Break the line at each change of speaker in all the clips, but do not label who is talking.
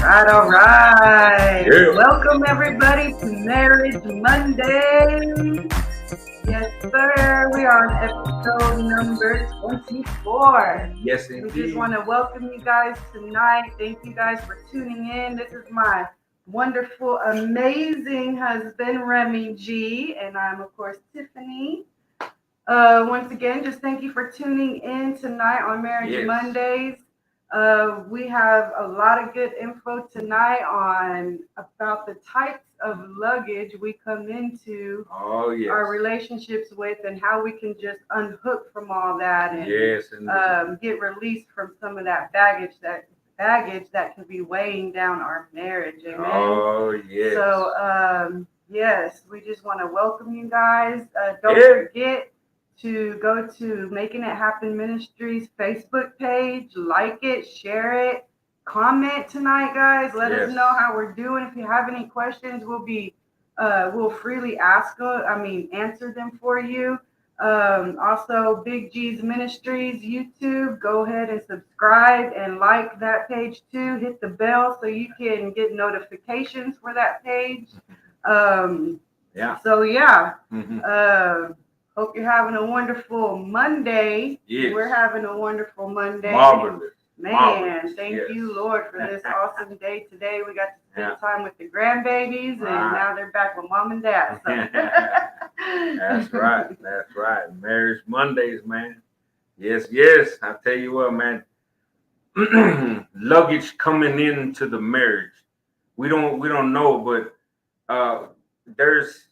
All right.
Yeah.
Welcome everybody to Marriage Mondays. Yes, sir. We are on episode number 24.
Yes,
We just
indeed.
want to welcome you guys tonight. Thank you guys for tuning in. This is my wonderful, amazing husband, Remy G, and I'm of course Tiffany. Once again, just thank you for tuning in tonight on Marriage
Yes.
Mondays. We have a lot of good info tonight on about the types of luggage we come into
Oh, yes.
our relationships with, and how we can just unhook from all that and
Yes, indeed.
get released from some of that baggage that can be weighing down our marriage. Amen.
Oh, yes.
So yes, we just want to welcome you guys. Don't
Yeah.
forget to go to Making It Happen Ministries Facebook page, like it, share it, comment tonight, guys. Let us
Yes.
know how we're doing. If you have any questions, we'll freely answer them for you. Also, Big G's Ministries YouTube. Go ahead and subscribe and like that page too. Hit the bell so you can get notifications for that page.
Yeah.
So yeah.
Mm-hmm.
Hope you're having a wonderful Monday.
Yes.
We're having a wonderful Monday.
Marvelous.
Man,
Marvelous.
thank
Yes.
you, Lord, for this awesome day today. We got to spend
Yeah.
time with the grandbabies, and
Right.
now they're back with mom and dad. So.
That's right. That's right. Marriage Mondays, man. Yes, yes. I tell you what, man. Luggage coming into the marriage. We don't know, but there's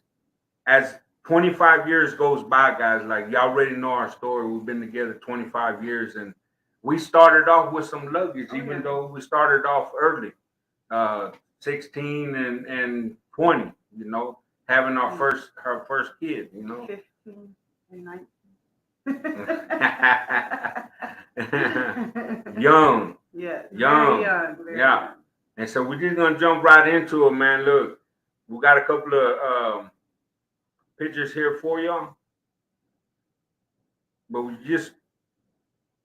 as 25 years goes by, guys, like y'all already know our story. We've been together 25 years, and we started off with some luggage, even though we started off early, 16 and 20, having her first kid,
15 and 19.
Young.
Yeah.
Young.
Very young. Very
Yeah.
young.
And so we're just gonna jump right into it, man. Look, we got a couple of pictures here for y'all, but we just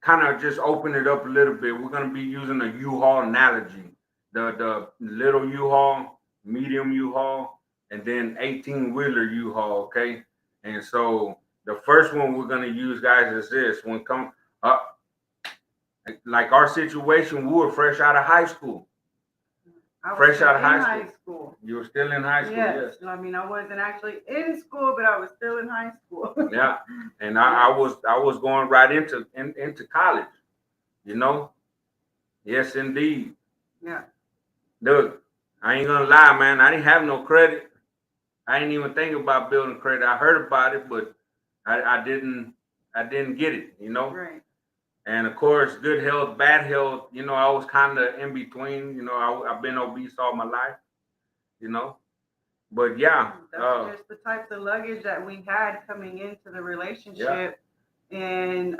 kind of just open it up a little bit. We're gonna be using a U-Haul analogy, the little U-Haul, medium U-Haul, and then 18-wheeler U-Haul. Okay, and so the first one we're gonna use, guys, is this one. Come up, like our situation, we were fresh out of high school. Fresh out of high school. You were still in high school, yes.
I mean, I wasn't actually in school, but I was still in high school.
Yeah, and I was going right into college, Yes, indeed.
Yeah.
Look, I ain't gonna lie, man. I didn't have no credit. I didn't even think about building credit. I heard about it, but I didn't get it,
Right.
And of course, good health, bad health. I was kind of in between. I've been obese all my life. But yeah,
that's just the types of luggage that we had coming into the relationship, and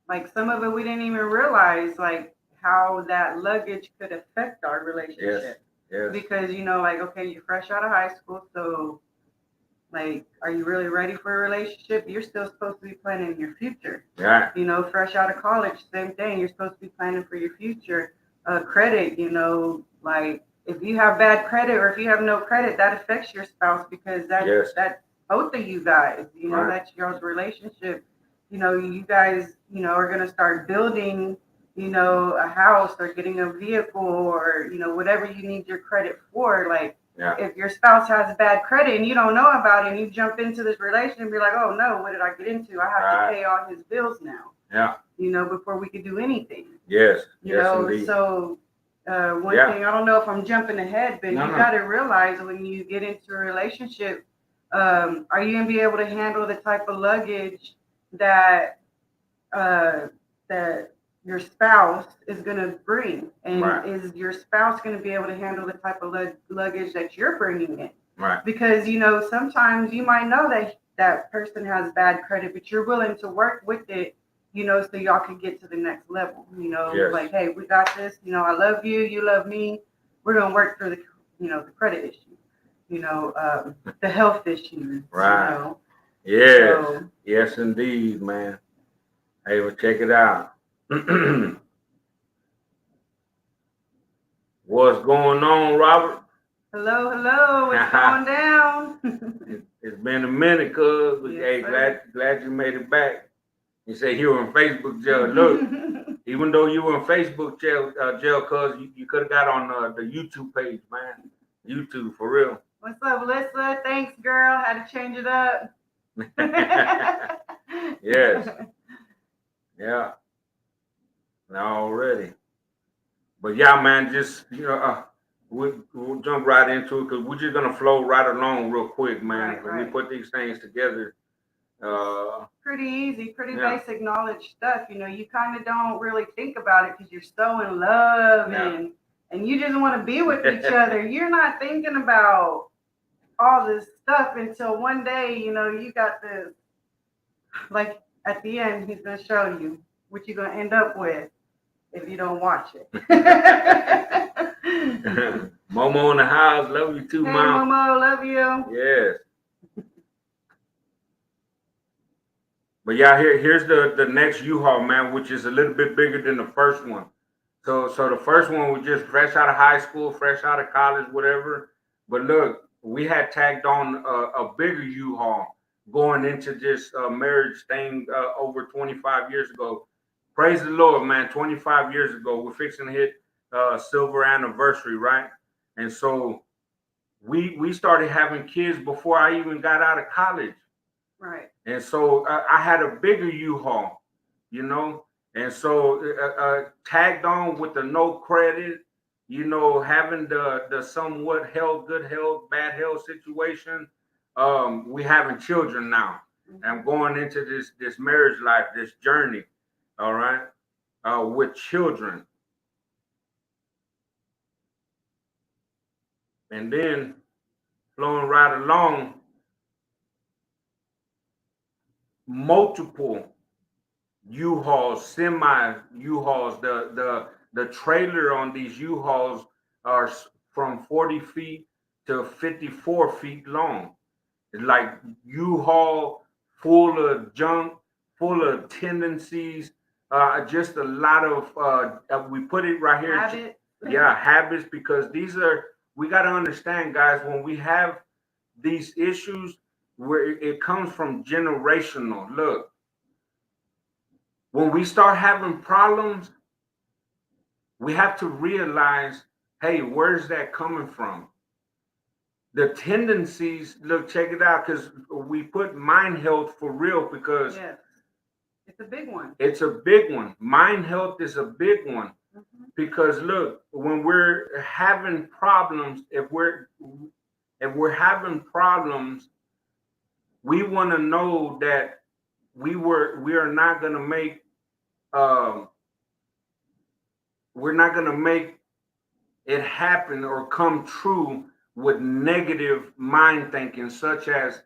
like some of it we didn't even realize like how that luggage could affect our relationship.
Yes.
Because like, okay, you're fresh out of high school, so like, are you really ready for a relationship? You're still supposed to be planning your future.
Yeah.
Fresh out of college, same thing. You're supposed to be planning for your future. Credit, like if you have bad credit or if you have no credit, that affects your spouse because that's both of you guys.
Right.
That's your relationship. You guys, are gonna start building, a house or getting a vehicle or whatever you need your credit for. Like, if your spouse has bad credit and you don't know about it and you jump into this relationship and be like, oh no, what did I get into? I have to pay all his bills now.
Yeah.
Before we could do anything.
Yes.
Indeed. So one thing, I don't know if I'm jumping ahead, but you got to realize when you get into a relationship, are you going to be able to handle the type of luggage that that your spouse is going to bring, and is your spouse going to be able to handle the type of luggage that you're bringing in?
Right.
Because sometimes you might know that that person has bad credit, but you're willing to work with it, so y'all can get to the next level. Like, hey, we got this. I love you, you love me. We're gonna work through the credit issues, the health issues.
Right. Yes. So, yes, indeed, man. Hey, well, check it out. What's going on, Robert?
Hello, hello. What's going down?
It's been a minute, cuz. But
Yes,
hey,
sir.
glad you made it back. You say you were in Facebook jail. Look, even though you were in Facebook jail, cuz you could have got on the YouTube page, man. YouTube for real.
What's up, Alyssa? Thanks, girl. Had to change it up.
Yes. Yeah. Already. But yeah, man, just we'll jump right into it because we're just gonna flow right along real quick, man.
Right.
We put these things together.
Pretty easy, pretty basic knowledge stuff. You know, you kind of don't really think about it because you're so in love and you just want to be with each other. You're not thinking about all this stuff until one day, you know, you got this. Like at the end, he's gonna show you what you're gonna end up with if you don't watch it.
Momo in the house, love you too,
hey,
Mom.
Momo, love you.
Yes. But yeah, here's the next U-Haul, man, which is a little bit bigger than the first one. So the first one was just fresh out of high school, fresh out of college, whatever. But look, we had tagged on a bigger U-Haul going into this marriage thing over 25 years ago. Praise the Lord, man. 25 years ago, we're fixing to hit silver anniversary, right? And so we started having kids before I even got out of college.
Right.
And so I had a bigger U-Haul, you know, and so tagged on with the no credit, you know, having the somewhat good health, bad health situation. We having children now. And I'm going into this marriage life, this journey, all right, with children. And then flowing right along, multiple U-Hauls, semi U-Hauls. The trailer on these U-Hauls are from 40 feet to 54 feet long. It's like U-Haul full of junk, full of tendencies, just a lot of we put it right here.
Habits.
Yeah, habits, because we got to understand, guys, when we have these issues, where it comes from generational. Look, when we start having problems, we have to realize, hey, where's that coming from? The tendencies, look, check it out, because we put mind health for real, because
it's a big one.
It's a big one. Mind health is a big one. Because look, when we're having problems, if we're having problems, we want to know that we are not going to make we're not going to make it happen or come true with negative mind thinking, such as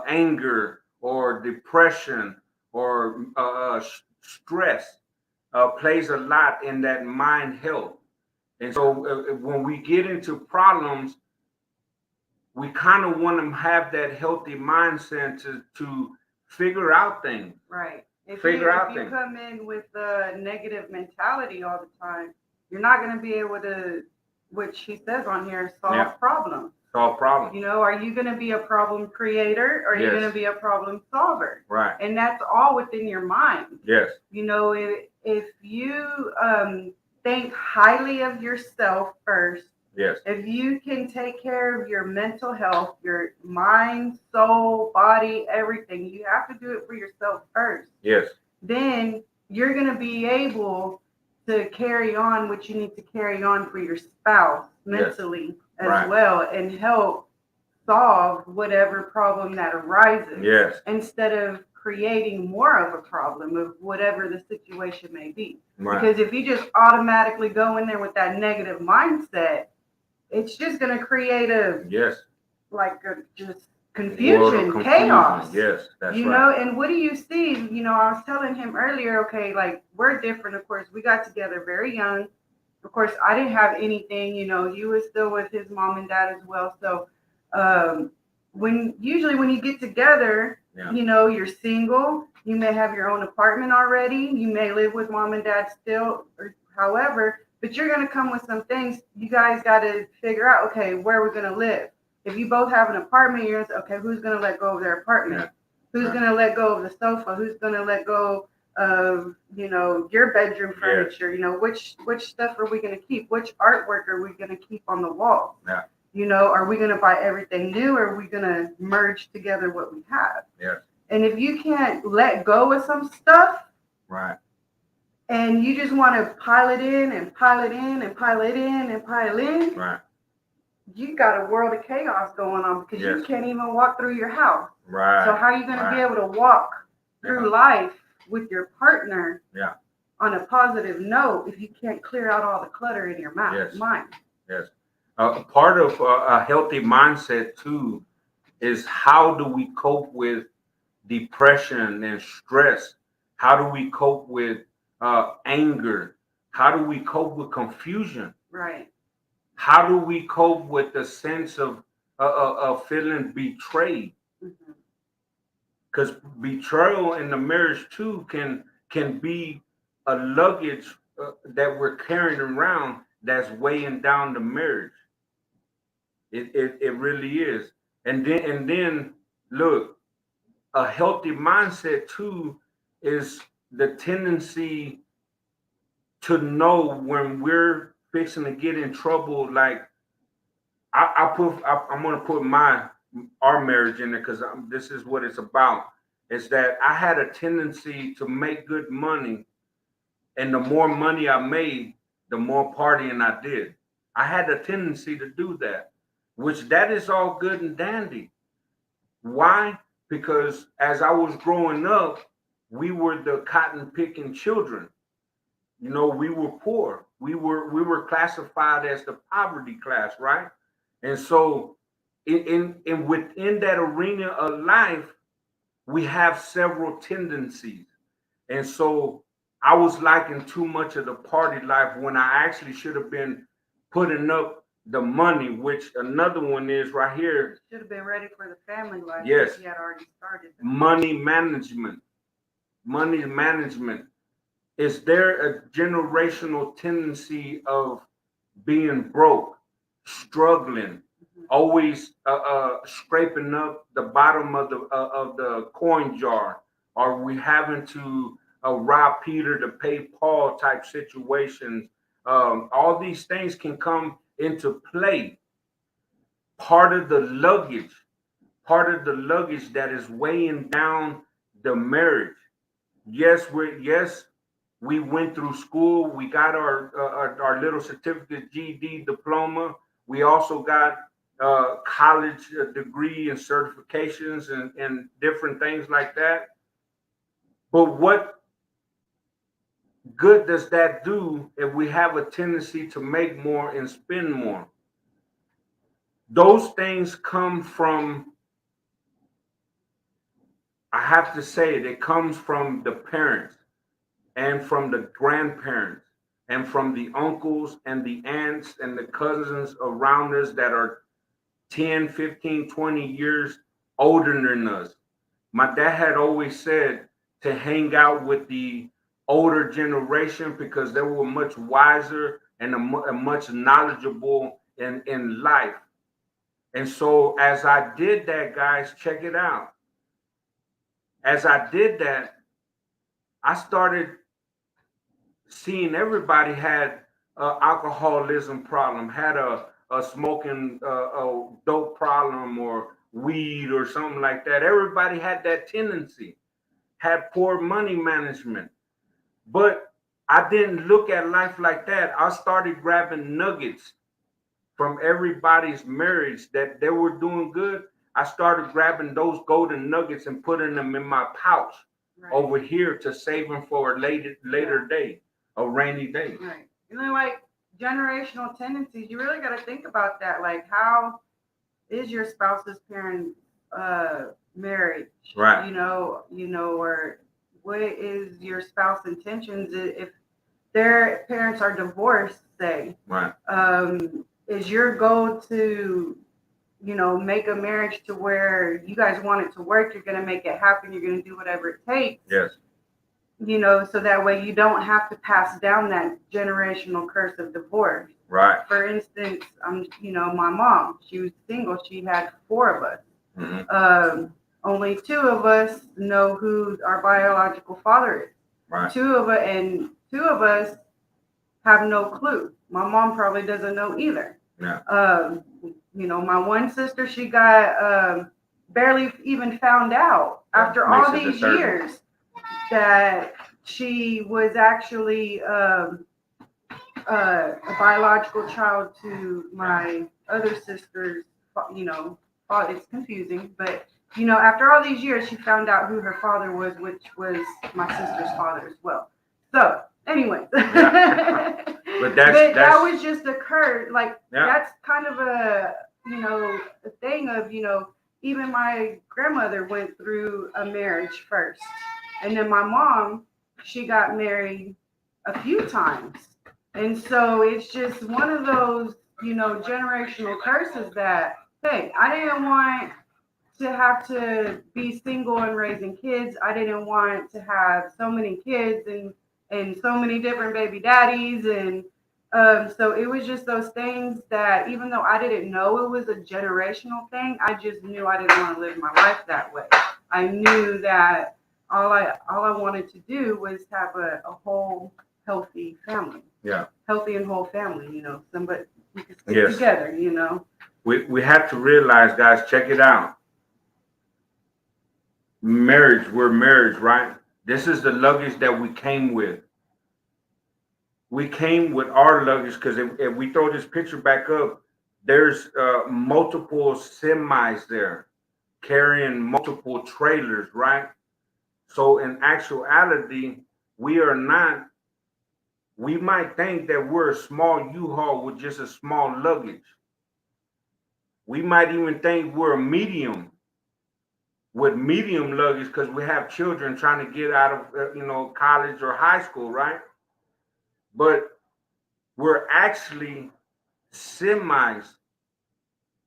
anger or depression or stress. Plays a lot in that mind health. And so when we get into problems, we kind of want to have that healthy mindset to figure out things.
Right. If you come in with a negative mentality all the time, you're not going to be able to, which he says on here, solve problems.
Solve problems.
You know, are you going to be a problem creator or are you going to be a problem solver?
Right.
And that's all within your mind.
Yes.
You know, if you think highly of yourself first,
yes.
If you can take care of your mental health, your mind, soul, body, everything, you have to do it for yourself first.
Yes.
Then you're going to be able to carry on what you need to carry on for your spouse mentally as well, and help solve whatever problem that arises.
Yes.
Instead of creating more of a problem of whatever the situation may be.
Right.
Because if you just automatically go in there with that negative mindset, it's just going to create just confusion, chaos.
Yes, that's
you know, and what do you see? You know, I was telling him earlier, okay, like we're different. Of course, we got together very young. Of course, I didn't have anything. You know, he was still with his mom and dad as well. So when you get together, you know, you're single. You may have your own apartment already. You may live with mom and dad still, or however. But you're going to come with some things. You guys got to figure out, okay, where we're going to live. If you both have an apartment, you're going to say, okay, who's going to let go of their apartment? Yeah. Who's going to let go of the sofa? Who's going to let go of, your bedroom furniture? Yeah. Which stuff are we going to keep? Which artwork are we going to keep on the wall?
Yeah.
Are we going to buy everything new, or are we going to merge together what we have?
Yes.
And if you can't let go of some stuff,
right,
and you just want to pile it in and pile it in and pile it in and pile in,
right,
you got a world of chaos going on because
yes.
you can't even walk through your house.
Right.
So how are you going to be able to walk through life with your partner on a positive note if you can't clear out all the clutter in your mind?
Yes. Part of a healthy mindset too is, how do we cope with depression and stress? How do we cope with anger? How do we cope with confusion?
Right.
How do we cope with the sense of feeling betrayed? Because betrayal in the marriage too can be a luggage that we're carrying around that's weighing down the marriage. It really is. And then look, a healthy mindset too is the tendency to know when we're fixing to get in trouble. Like I'm gonna put our marriage in there because this is what it's about. Is that I had a tendency to make good money, and the more money I made, the more partying I did. I had a tendency to do that, which that is all good and dandy. Why? Because as I was growing up, we were the cotton picking children. We were poor. We were classified as the poverty class, right? And so in within that arena of life, we have several tendencies. And so I was liking too much of the party life when I actually should have been putting up the money, which another one is right here.
Should have been ready for the family life.
Yes.
He had already started.
Money management. Money management. Is there a generational tendency of being broke, struggling, always scraping up the bottom of the coin jar? Are we having to rob Peter to pay Paul type situations? All these things can come into play. Part of the luggage that is weighing down the marriage. Yes, we went through school. We got our little certificate, GED diploma. We also got college degree and certifications and different things like that. But what good does that do if we have a tendency to make more and spend more? Those things come from, I have to say it comes from the parents and from the grandparents and from the uncles and the aunts and the cousins around us that are 10, 15, 20 years older than us. My dad had always said to hang out with the older generation because they were much wiser and a much knowledgeable in life. And so as I did that, guys, check it out. As I did that, I started seeing everybody had a alcoholism problem, had a smoking a dope problem or weed or something like that. Everybody had that tendency, had poor money management. But I didn't look at life like that. I started grabbing nuggets from everybody's marriage that they were doing good. I started grabbing those golden nuggets and putting them in my pouch over here to save them for a later day, a rainy day.
Right. Like generational tendencies, you really got to think about that. Like, how is your spouse's parent marriage?
Right.
Or what is your spouse's intentions if their parents are divorced, say?
Right.
Is your goal to, make a marriage to where you guys want it to work, you're going to make it happen, you're going to do whatever it takes?
Yes.
you know, so that way you don't have to pass down that generational curse of divorce.
Right.
For instance, you know, my mom, she was single. She had 4 of us.
Mm-hmm.
Only 2 of us know who our biological father is.
Right.
2 of us have no clue. My mom probably doesn't know either.
Yeah.
You know, my one sister, she got barely even found out after all these years that she was actually a biological child to my other sister's, you know, it's confusing, but, you know, after all these years, she found out who her father was, which was my sister's father as well. So, anyway. Yeah. But that was just occurred, like, that's kind of a, you know, a thing of, you know, even my grandmother went through a marriage first. And then my mom, she got married a few times. And so it's just one of those, you know, generational curses that, hey, I didn't want to have to be single and raising kids. I didn't want to have so many kids and so many different baby daddies. And so it was just those things that even though I didn't know it was a generational thing, I just knew I didn't want to live my life that way. I knew that all I wanted to do was have a whole healthy family. Yeah. Healthy and whole family, you know, somebody we could stick together, you know.
We have to realize, guys, check it out. Marriage, we're married, right? This is the luggage that we came with. We came with our luggage because if we throw this picture back up, there's multiple semis there carrying multiple trailers, right? So in actuality, we are not, we might think that we're a small U-Haul with just a small luggage. We might even think we're a medium with medium luggage because we have children trying to get out of, you know, college or high school, right? But we're actually semis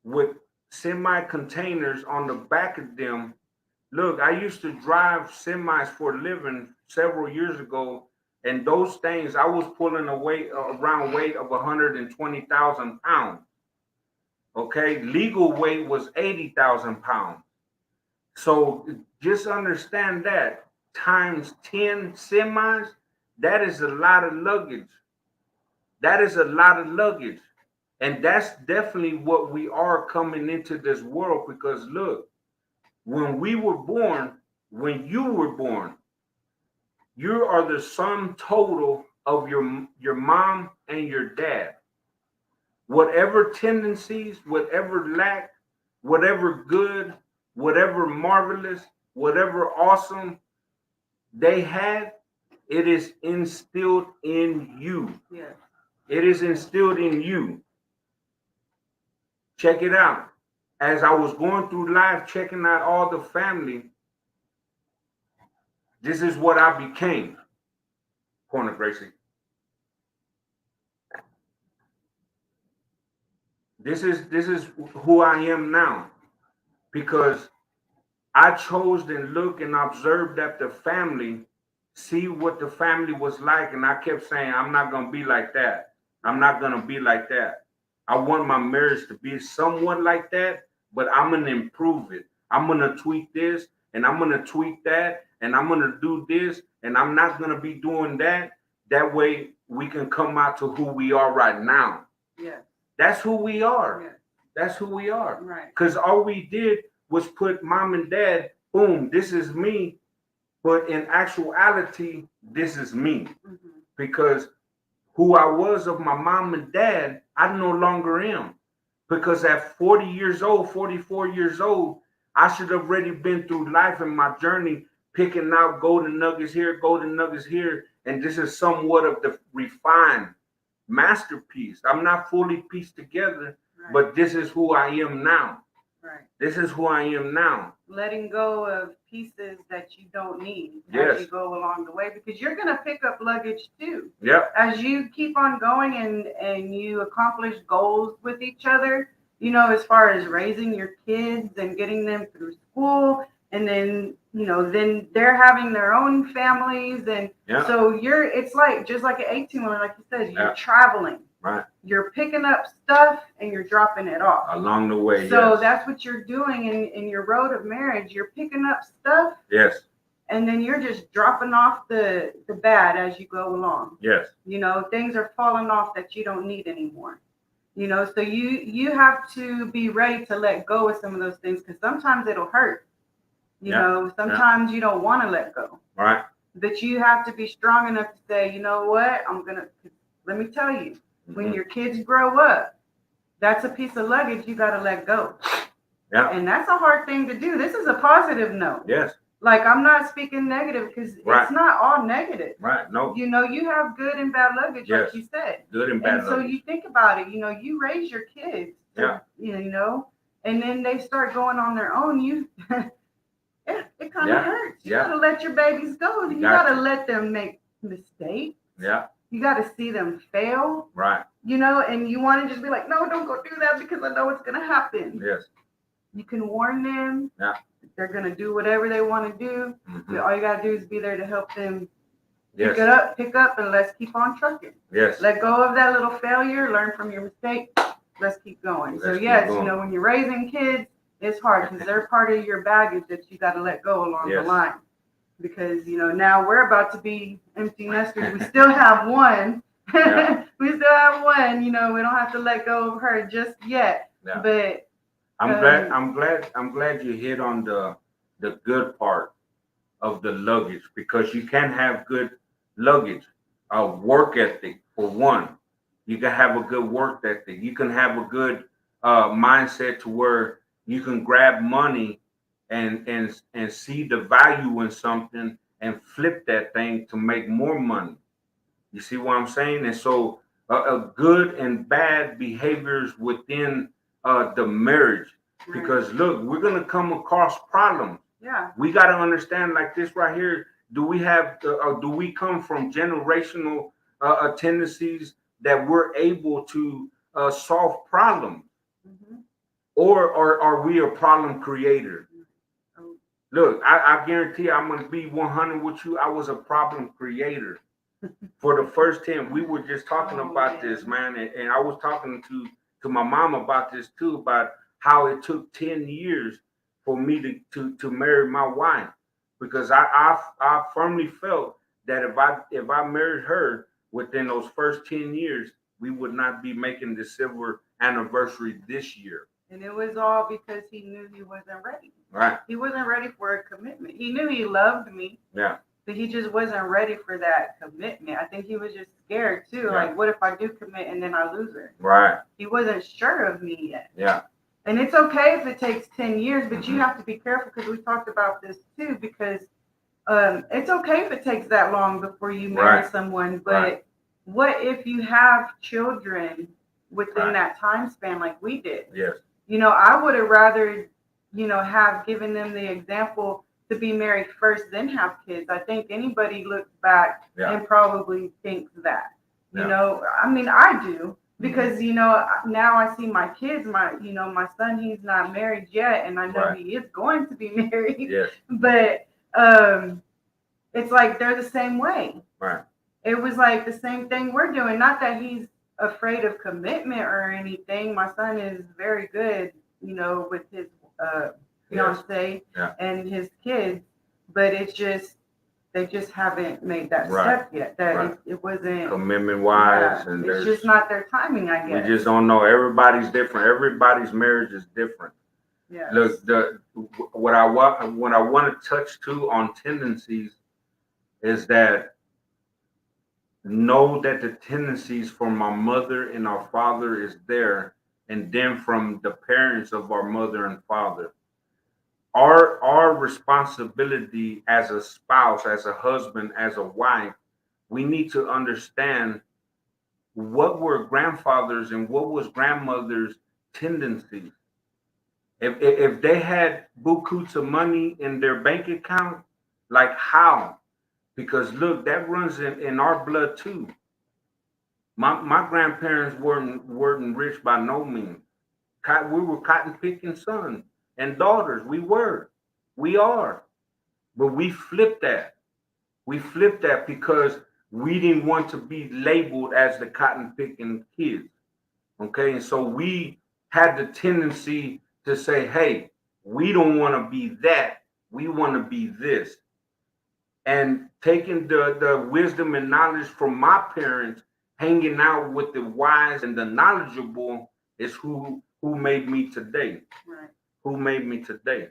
with semi containers on the back of them. Look, I used to drive semis for a living several years ago, and those things I was pulling a weight around weight of 120,000 pounds. Okay, legal weight was 80,000 pounds. So just understand that times 10 semis, that is a lot of luggage. That is a lot of luggage. And that's definitely what we are coming into this world because look, when we were born, when you were born, you are the sum total of your mom and your dad. Whatever tendencies, whatever lack, whatever good, whatever marvelous, whatever awesome they had, it is instilled in you. Yeah. It is instilled in you. Check it out. As I was going through life, checking out all the family, this is what I became. Corner Gracie. This is who I am now. Because I chose and looked and observed at the family, see what the family was like, and I kept saying, I'm not gonna be like that. I'm not gonna be like that. I want my marriage to be somewhat like that, but I'm gonna improve it. I'm gonna tweak this and I'm gonna tweak that and I'm gonna do this and I'm not gonna be doing that. That way we can come out to who we are right now. Yeah. That's who we are. Yeah. That's who we are. Right. Because all we did was put mom and dad, boom, this is me. But in actuality, this is me. Mm-hmm. Because who I was of my mom and dad, I no longer am. Because at 40 years old, 44 years old, I should have already been through life and my journey, picking out golden nuggets here, golden nuggets here. And this is somewhat of the refined masterpiece. I'm not fully pieced together, right. But this is who I am now. Right. This is who I am now. Letting go of pieces that you don't need as you go along the way, because you're going to pick up luggage too. Yep. As you keep on going and you accomplish goals with each other, you know, as far as raising your kids and getting them through school and then
then they're having their own families, and
Yeah.
so it's like just like an 18-wheeler, like you said, you're
Yeah.
traveling.
Right.
You're picking up stuff and you're dropping it off
Along the way.
So
yes.
that's what you're doing in your road of marriage. You're picking up stuff.
Yes.
And then you're just dropping off the bad as you go along.
Yes.
Things are falling off that you don't need anymore. So you have to be ready to let go of some of those things, because sometimes it'll hurt. Sometimes you don't want to let go.
Right.
But you have to be strong enough to say, you know what, let me tell you, when your kids grow up, that's a piece of luggage you got to let go.
Yeah.
And that's a hard thing to do. This is a positive note.
Yes.
Like, I'm not speaking negative, because it's not all negative.
Right. No.
You have good and bad luggage,
yes.
like you said.
Good and bad
luggage.
So
you think about it, you raise your kids.
Yeah.
And then they start going on their own. It kind of hurts. You got to let your babies go. You got to let them make mistakes.
Yeah.
You got to see them fail.
Right.
And you want to just be like, no, don't go do that, because I know it's going to happen.
Yes.
You can warn them.
Yeah.
They're going to do whatever they want to do.
Mm-hmm.
All you got to do is be there to help them
yes.
pick up, and let's keep on trucking.
Yes.
Let go of that little failure, learn from your mistake. Let's keep going. When you're raising kids, it's hard, because they're part of your baggage that you got to let go along the line. Because, now we're about to be empty nesters. We still have one.
Yeah.
We still have one. We don't have to let go of her just yet.
Yeah.
But
I'm glad you hit on the good part of the luggage, because you can have good luggage. Work ethic, for one. You can have a good work ethic. You can have a good mindset to where you can grab money and see the value in something and flip that thing to make more money. You see what I'm saying? And so good and bad behaviors within the marriage. Right. Because look, we're going to come across problems.
Yeah.
We got to understand, like this right here. Do we come from generational tendencies that we're able to solve problems? Mm-hmm. Or are we a problem creator? Mm-hmm. Look, I guarantee I'm going to be 100 with you. I was a problem creator. For the first 10, we were just talking about this, man. And I was talking to my mom about this too, about how it took 10 years for me to marry my wife. Because I firmly felt that if I married her within those first 10 years, we would not be making the silver anniversary this year.
And it was all because he knew he wasn't ready.
Right.
He wasn't ready for a commitment. He knew he loved me.
Yeah.
But he just wasn't ready for that commitment. I think he was just scared too. Yeah. Like, what if I do commit and then I lose her?
Right.
He wasn't sure of me yet.
Yeah.
And it's okay if it takes 10 years, but mm-hmm. you have to be careful, because we talked about this too, because it's okay if it takes that long before you marry someone. But what if you have children within that time span like we did?
Yes.
I would have rather, have given them the example to be married first, then have kids. I think anybody looks back and probably thinks that. I do, because now I see my kids. My son, he's not married yet, and I know he is going to be married.
Yes.
But it's like they're the same way.
Right.
It was like the same thing we're doing. Not that he's afraid of commitment or anything. My son is very good, with his fiance and his kids, but it's just they just haven't made that step yet. That it wasn't
commitment wise, and
it's just not their timing, I guess.
We just don't know. Everybody's different. Everybody's marriage is different.
Yeah.
Look, what I want to touch too on tendencies is that know that the tendencies from my mother and our father is there, and then from the parents of our mother and father. Our responsibility as a spouse, as a husband, as a wife, we need to understand what were grandfathers and what was grandmother's tendencies. If they had bukus of money in their bank account, like how? Because look, that runs in our blood too. My grandparents weren't rich by no means. We were cotton picking sons and daughters. We are. But we flipped that. We flipped that because we didn't want to be labeled as the cotton picking kids. Okay. And so we had the tendency to say, hey, we don't want to be that. We want to be this. And taking the wisdom and knowledge from my parents, hanging out with the wise and the knowledgeable is who made me today.
Right.
Who made me today.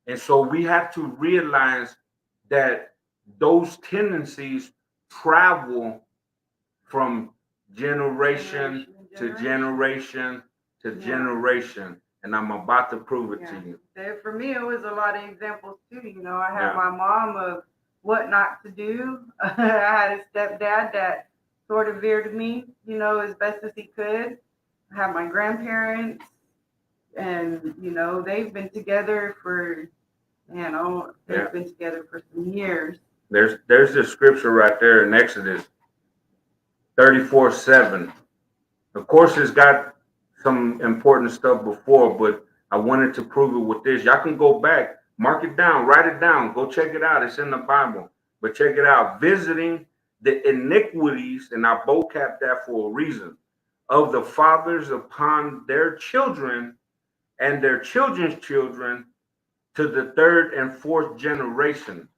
And so we have to realize that those tendencies travel from generation to generation to generation. And I'm about to prove it to you.
For me, it was a lot of examples too. I had my mom of what not to do. I had a stepdad that sort of veered me, as best as he could. I had my grandparents, and they've been together for, they've been together for some years.
There's this scripture right there in Exodus 34:7. Of course, it's got some important stuff before, but I wanted to prove it with this. Y'all can go back, mark it down, write it down, go check it out. It's in the Bible. But check it out. Visiting the iniquities, and I bold cap that for a reason, of the fathers upon their children and their children's children to the third and fourth generation.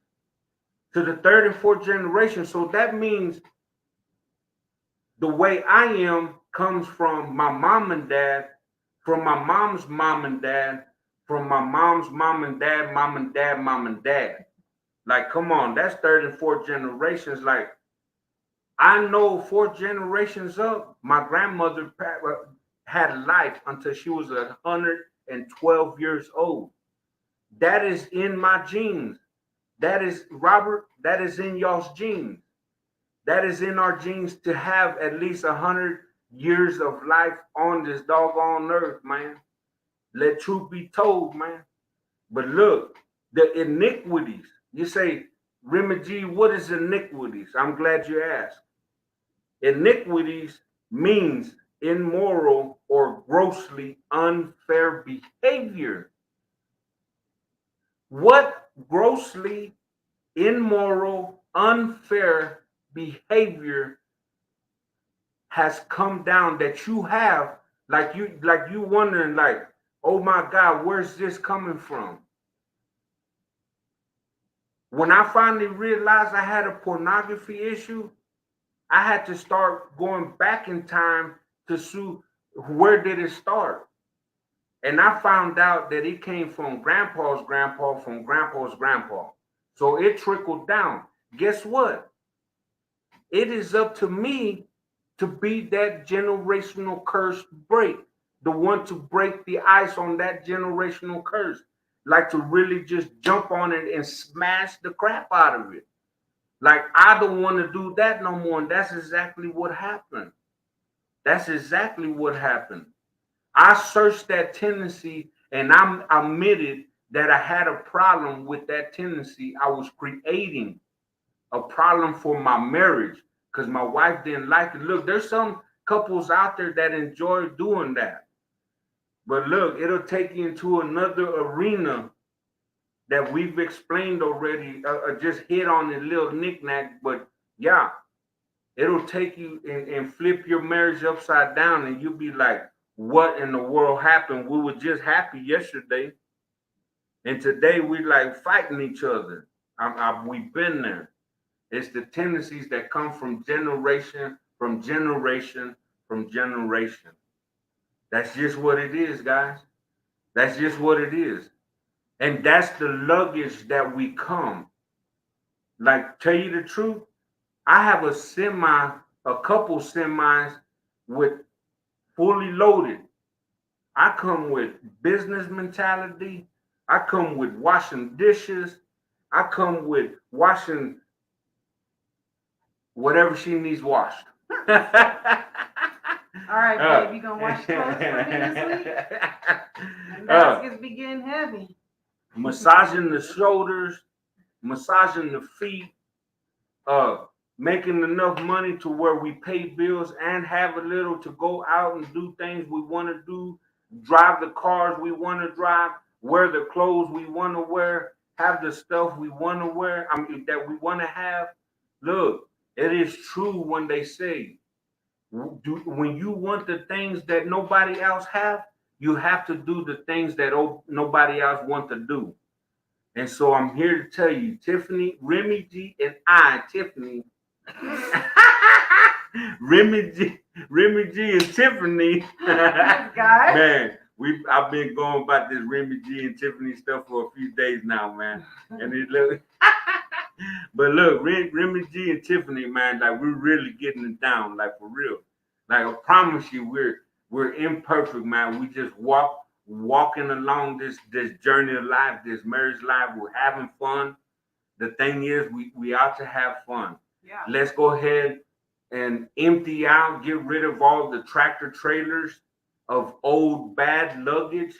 To the third and fourth generation. So that means the way I am comes from my mom and dad, from my mom's mom and dad, from my mom's mom and dad, mom and dad, mom and dad. Like, come on, that's third and fourth generations. Like, I know 4 generations up, my grandmother had life until she was 112 years old. That is in my genes. That is, Robert, that is in y'all's genes. That is in our genes to have at least 100 years of life on this doggone earth, man. Let truth be told, man. But look, the iniquities. You say, Remy G, what is iniquities? I'm glad you asked. Iniquities means immoral or grossly unfair behavior. What grossly immoral, unfair behavior has come down that you have, like you wondering, like, oh my God, where's this coming from? When I finally realized I had a pornography issue, I had to start going back in time to see where did it start. And I found out that it came from grandpa's grandpa, from grandpa's grandpa. So it trickled down. Guess what? It is up to me to be that generational curse break, the one to break the ice on that generational curse, like to really just jump on it and smash the crap out of it. Like, I don't want to do that no more. And that's exactly what happened. That's exactly what happened. I searched that tendency and I'm admitted that I had a problem with that tendency. I was creating a problem for my marriage because my wife didn't like it. Look, there's some couples out there that enjoy doing that. But look, it'll take you into another arena that we've explained already, just hit on a little knickknack. But yeah, it'll take you and flip your marriage upside down, and you'll be like, what in the world happened? We were just happy yesterday, and today we're like fighting each other. We've been there. It's the tendencies that come from generation, from generation, from generation. That's just what it is, guys. That's just what it is. And that's the luggage that we come. Like, tell you the truth, I have a couple semis with fully loaded. I come with business mentality. I come with washing dishes. I come with washing whatever she needs washed.
All right, babe, you gonna wash clothes for me this week? The baskets be getting heavy.
Massaging the shoulders, massaging the feet, making enough money to where we pay bills and have a little to go out and do things we want to do, drive the cars we want to drive, wear the clothes we want to wear, have the stuff we want to wear, I mean, that we want to have, look, it is true when they say, when you want the things that nobody else have, you have to do the things that nobody else want to do. And so I'm here to tell you, Tiffany, Remy G, and Tiffany, Remy G and Tiffany, man, I've been going about this Remy G and Tiffany stuff for a few days now, man. And it look, but look, Remy G and Tiffany, man, like we're really getting it down, like for real. Like I promise you, we're imperfect, man. We just walking along this journey of life, this marriage life. We're having fun. The thing is, we ought to have fun.
Yeah.
Let's go ahead and empty out, get rid of all the tractor trailers of old bad luggage,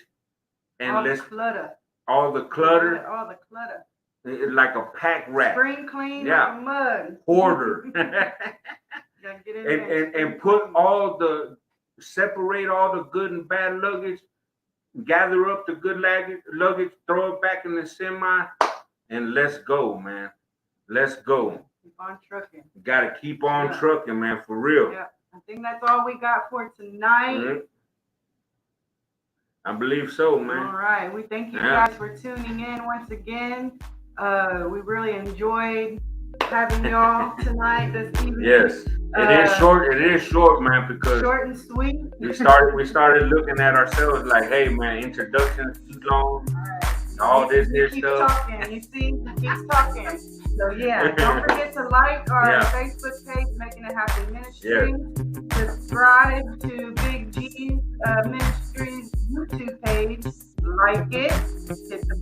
and
all the clutter.
Like a pack rat.
Spring clean, like a mug.
Hoarder. and put separate all the good and bad luggage, gather up the good luggage, throw it back in the semi, and let's go, man. Let's go.
Keep on trucking.
Gotta keep on trucking, man, for real.
Yeah. I think that's all we got for tonight.
Mm-hmm. I believe so, man.
All right. We thank you guys for tuning in once again. We really enjoyed having y'all tonight, this evening.
Yes. It is short, man, because
short and sweet.
we started looking at ourselves like, hey, man, introductions too long. All this here stuff.
Talking. You see, he keeps talking. So yeah, don't forget to like our Facebook page, Making It Happen Ministries. Yes. Subscribe to Big G's Ministries YouTube page. Like it. Hit the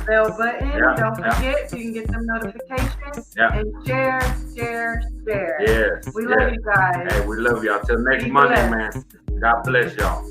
bell button. Don't forget, you can get some notifications. And share.
Yes.
We love you guys.
Hey, we love y'all. Till next Monday, man. God bless y'all.